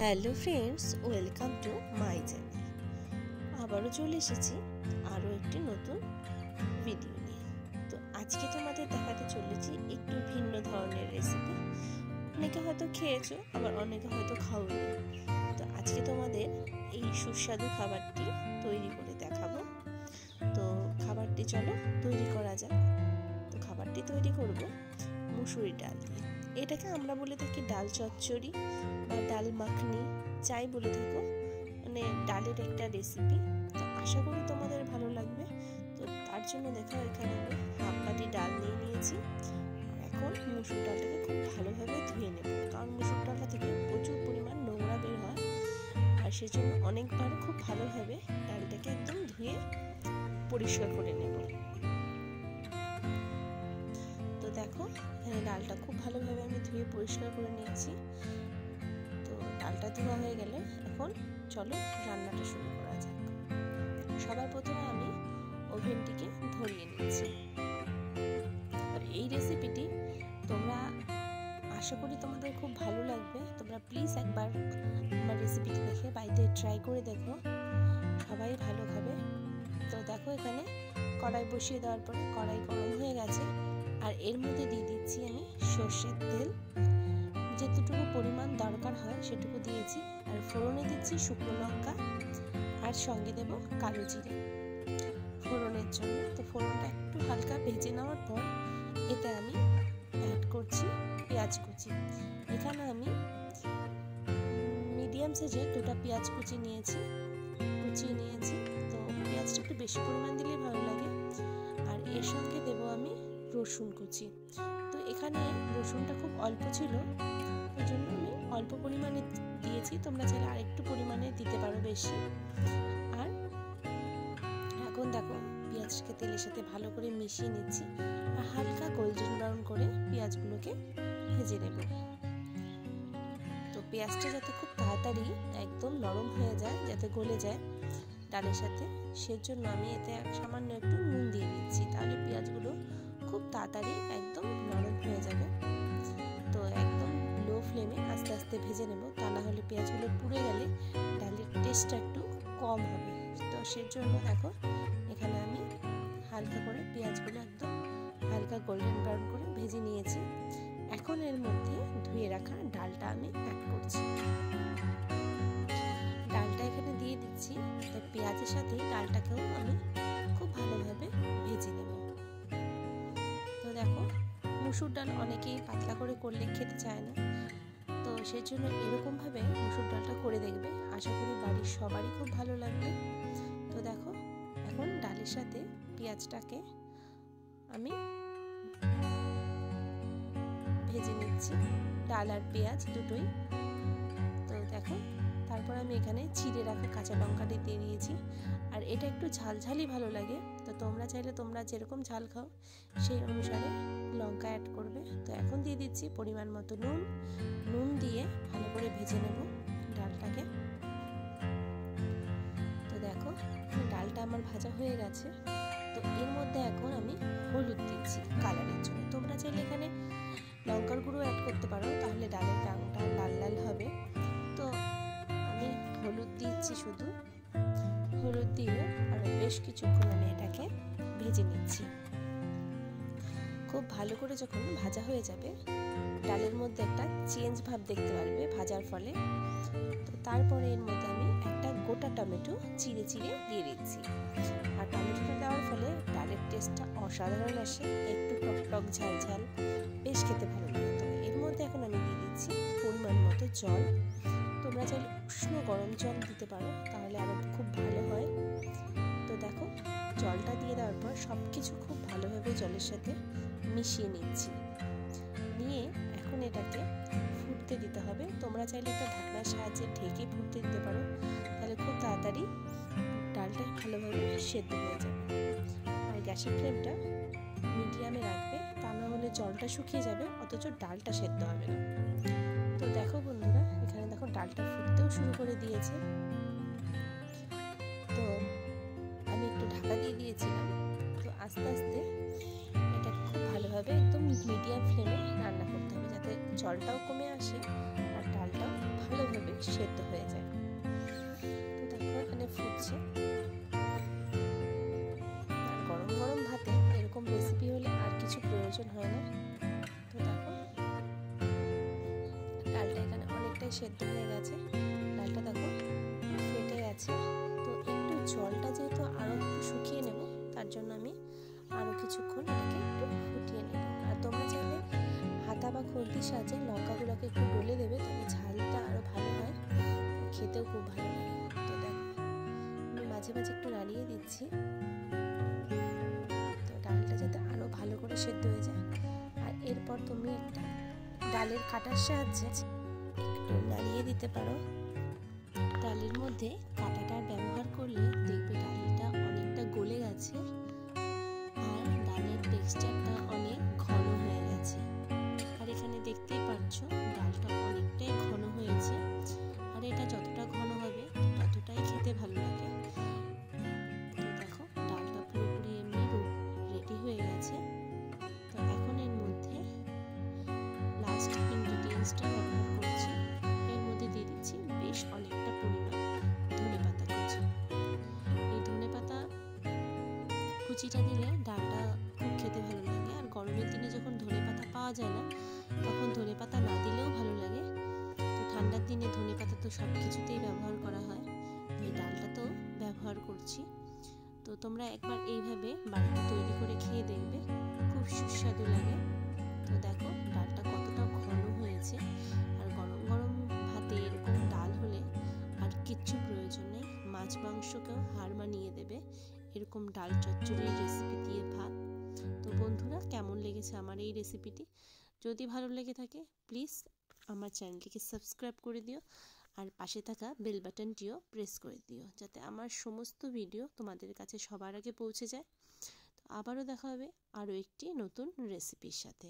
Hello friends, welcome to my channel. আবারও চলে এসেছি আরও একটি নতুন ভিডিও নিয়ে। তো আজকে তোমাদের দেখাতে চলেছি একটু ভিন্ন ধরনের রেসিপি। অনেকে হয়তো খেয়েছো, আবার অনেকে হয়তো খাওনি। তো আজকে তোমাদের এই সুস্বাদু খাবারটি তৈরি করে দেখাবো। তো খাবারটি চলো তৈরি করা যাক। তো খাবারটি তৈরি করব মুসুরি ডাল দিয়ে। এটাকে আমরা বলে থাকি ডাল চচ্চড়ি বা ডাল মাখনি, যাই বলে থাকো, মানে ডালের একটা রেসিপি। তো আশা করি তোমাদের ভালো লাগবে। তো তার জন্য দেখো এখানে আমি হাফ বাটি ডাল নিয়ে নিয়েছি। আর এখন মুসুর ডালটাকে খুব ভালোভাবে ধুয়ে নেব, কারণ মুসুর ডালটা থেকে প্রচুর পরিমাণ নোংরা বের হয়। আর সেজন্য অনেকবার খুব ভালোভাবে ডালটাকে একদম ধুয়ে পরিষ্কার করে নেব। তো দেখো এখানে ডালটা খুব ভালোভাবে আমি ধুয়ে পরিষ্কার করে নিয়েছি। তো ডালটা ধোয়া হয়ে গেলে এখন চলো রান্নাটা শুরু করা যাক। সবার প্রথমে আমি ওভেনটিকে ধরিয়ে নিচ্ছি। আর এই রেসিপিটি তোমরা, আশা করি তোমাদের খুব ভালো লাগবে। তোমরা প্লিজ একবার আমার রেসিপিটি দেখে বাড়িতে ট্রাই করে দেখো, সবাই ভালো খাবে। তো দেখো এখানে কড়াই বসিয়ে দেওয়ার পরে কড়াই গরম হয়ে গেছে। আর এর মধ্যে দিয়ে দিচ্ছি আমি সর্ষের তেল, যেটুকু পরিমাণ দরকার হয় সেটুকু দিয়েছি। আর ফোড়নে দিচ্ছি শুকনো লঙ্কা, আর সঙ্গে দেব কালো জিরে ফোড়নের জন্য। তো ফোড়নটা একটু হালকা ভেজে নেওয়ার পর এতে আমি অ্যাড করছি পেঁয়াজ কুচি। এখানে আমি মিডিয়াম সাইজের দুটো পেঁয়াজ কুচিয়ে নিয়েছি। তো পেঁয়াজটা একটু বেশি পরিমাণ দিলে ভালো লাগে। আর এর সঙ্গে দেব আমি রসুন কুচি। তো এখানে রসুনটা খুব অল্প ছিল, ওই জন্য আমি অল্প পরিমাণে দিয়েছি। তোমরা চাইলে আরেকটু পরিমাণে দিতে পারো বেশি। আর এখন দেখো পেঁয়াজকে তেলের সাথে ভালো করে মিশিয়ে নিচ্ছি। আর হালকা গোল্ডেন ব্রাউন করে পেঁয়াজগুলোকে ভেজে নেব। তো পেঁয়াজটা যাতে খুব তাড়াতাড়ি একদম নরম হয়ে যায়, যাতে গলে যায় ডালের সাথে, সেজন্য আমি এতে সামান্য একটু নুন দিয়ে দিচ্ছি। তাহলে পেঁয়াজগুলো খুব তাড়াতাড়ি একদম নরম হয়ে যাবে। তো একদম লো ফ্লেমে আস্তে আস্তে ভেজে নেব, তা না হলে পেঁয়াজগুলো পুড়ে গেলে ডালের টেস্টটা একটু কম হবে। তো সেজন্য দেখো এখানে আমি হালকা করে পেঁয়াজগুলো একদম হালকা গোল্ডেন ব্রাউন করে ভেজে নিয়েছি। এখন এর মধ্যে ধুয়ে রাখা ডালটা আমি অ্যাড করছি। ডালটা এখানে দিয়ে দিচ্ছি। তো পেঁয়াজের সাথে ডালটাকেও আমি খুব ভালোভাবে ভেজে নেব। তো দেখো মুসুর ডাল অনেকেই পাতলা করে করলে খেতে চায় না, তো সেজন্য এরকমভাবে মুসুর ডালটা করে দেখবে, আশা করি বাড়ির সবারই খুব ভালো লাগবে। তো দেখো এখন ডালের সাথে পেঁয়াজটাকে আমি ভেজে নিচ্ছি, ডাল আর পেঁয়াজ দুটোই। তো দেখো তারপর আমি এখানে চিড়ে রাখা কাঁচা লঙ্কাটি দিয়ে দিয়েছি। আর এটা একটু ঝালঝালই ভালো লাগে, তো তোমরা চাইলে তোমরা যেরকম ঝাল খাও সেই অনুসারে লঙ্কা অ্যাড করবে। তো এখন দিয়ে দিচ্ছি পরিমাণ মতো নুন দিয়ে ভালো করে ভেজে নেব ডালটাকে। তো দেখো ডালটা আমার ভাজা হয়ে গেছে। তো এর মধ্যে এখন আমি হলুদ দিচ্ছি কালারের জন্য। তোমরা চাইলে এখানে লঙ্কার গুঁড়ো অ্যাড করতে পারো, তাহলে ডালের রঙটা লাল লাল হবে। তো আমি হলুদ দিচ্ছি শুধু। হলুদ দিয়ে আর বেশ কিছুক্ষণ আমি এটাকে ভেজে নিচ্ছি। খুব ভালো করে যখন ভাজা হয়ে যাবে, ডালের মধ্যে একটা চেঞ্জ ভাব দেখতে পারবে ভাজার ফলে। তো তারপরে এর মধ্যে আমি একটা গোটা টমেটো চিড়ে দিয়ে দিচ্ছি। আর টমেটোটা দেওয়ার ফলে ডালের টেস্টটা অসাধারণ আসে, একটু টক ঝাল বেশ খেতে ভালো লাগে। তো এর মধ্যে এখন আমি দিয়ে দিচ্ছি পরিমাণ মতো জল। তোমরা চাইলে উষ্ণ গরম জল দিতে পারো, তাহলে আরও খুব ভালো হয়। তো দেখো জলটা দিয়ে দেওয়ার পর সব কিছু খুব ভালোভাবে জলের সাথে মিশিয়ে নিচ্ছি। নিয়ে এখন এটাকে ফুটতে দিতে হবে। তোমরা চাইলে একটা ঢাকনার সাহায্যে ঢেকে ফুটতে দিতে পারো, তাহলে খুব তাড়াতাড়ি ডালটা ভালোভাবে সেদ্ধ হয়ে যাবে। আর গ্যাসের ফ্লেমটা মিডিয়ামে রাখবে, তা না হলে জলটা শুকিয়ে যাবে অথচ ডালটা সেদ্ধ হবে না। তো দেখো বন্ধুরা, এখানে দেখো ডালটা ফুটতেও শুরু করে দিয়েছে। তো আমি একটু ঢাকা দিয়ে দিয়েছিলাম। তো আস্তে আস্তে এটা খুব ভালোভাবে একদম মিডিয়াম ফ্লেমে রান্না করতে হবে, যাতে জলটাও কমে আসে আর ডালটাও ভালোভাবে সেদ্ধ হয়ে যায়। তো দেখো এখানে ফুটছে। গরম গরম ভাতে এরকম রেসিপি হলে আর কিছু প্রয়োজন হয় না। তো দেখো ডালটা এখানে অনেকটাই সেদ্ধ হয়ে গেছে। ডালটা দেখো ফেটে গেছে। তো একটু জলটা যেহেতু আরও একটু শুকিয়ে নেব, তার জন্য আমি আরও কিছুক্ষণ এটাকে একটু ফুটিয়ে নেব। আর তোমরা চাইলে হাতা বা খুন্তির সাহায্যে লঙ্কাগুলোকে একটু ডলে দেবে, তবে ঝালটা আরও ভালো হয়, খেতেও খুব ভালো লাগে। তো দেখো আমি মাঝে মাঝে একটু নাড়িয়ে দিচ্ছি, তো ডালটা যাতে আরও ভালো করে সেদ্ধ হয়ে যায়। আর এরপর তুমি একটা ডালের কাটার সাহায্যে একটু নাড়িয়ে দিতে পারো। ডালের মধ্যে কাঁটাটার ব্যবহার করলে দেখবে ডালটা অনেকটা গলে গেছে আর ডালের টেক্সচারটা অনেক ঘন হয়ে গেছে। আর এখানে দেখতেই পাচ্ছ ডালটা অনেকটাই ঘন হয়েছে। আর এটা যতটা ঘন হবে ততটাই খেতে ভালো লাগে। তো দেখো ডালটা পুরোপুরি এমনি রেডি হয়ে গেছে। তো এখন এর মধ্যে লাস্ট ইনগ্রিডিয়েন্টসটা ব্যবহার করছি। এর মধ্যে দিয়ে দিচ্ছি বেশ অনেকটা পরিমাণ ধনেপাতা কুচি। এই ধনেপাতা কুচিটা দিলে ডালটা খুব খেতে ভালো লাগে। আর গরমের দিনে যখন ধনেপাতা পাওয়া যায় না, তখন ধনেপাতা না দিলেও ভালো লাগে। তো ঠান্ডার দিনে ধনেপাতা তো সব কিছুতেই ব্যবহার করা হয়, এই ডালটাতেও ব্যবহার করছি। তো তোমরা একবার এইভাবে বাড়িতে তৈরি করে খেয়ে দেখবে, খুব সুস্বাদু লাগে। তো দেখো ডালটা কতটা ঘন হয়েছে। আর গরম গরম ভাতে এরকম ডাল হলে আর কিচ্ছু প্রয়োজন নেই, মাছ মাংসকেও হার মানিয়ে দেবে এরকম ডাল চচ্চড়ির রেসিপি দিয়ে ভাত। তো বন্ধুরা, কেমন লেগেছে আমার এই রেসিপিটি? যদি ভালো লেগে থাকে প্লিজ আমার চ্যানেলটিকে সাবস্ক্রাইব করে দিও, আর পাশে থাকা বেল বাটনটিও প্রেস করে দিও, যাতে আমার সমস্ত ভিডিও তোমাদের কাছে সবার আগে পৌঁছে যায়। তো আবারও দেখা হবে আরও একটি নতুন রেসিপির সাথে।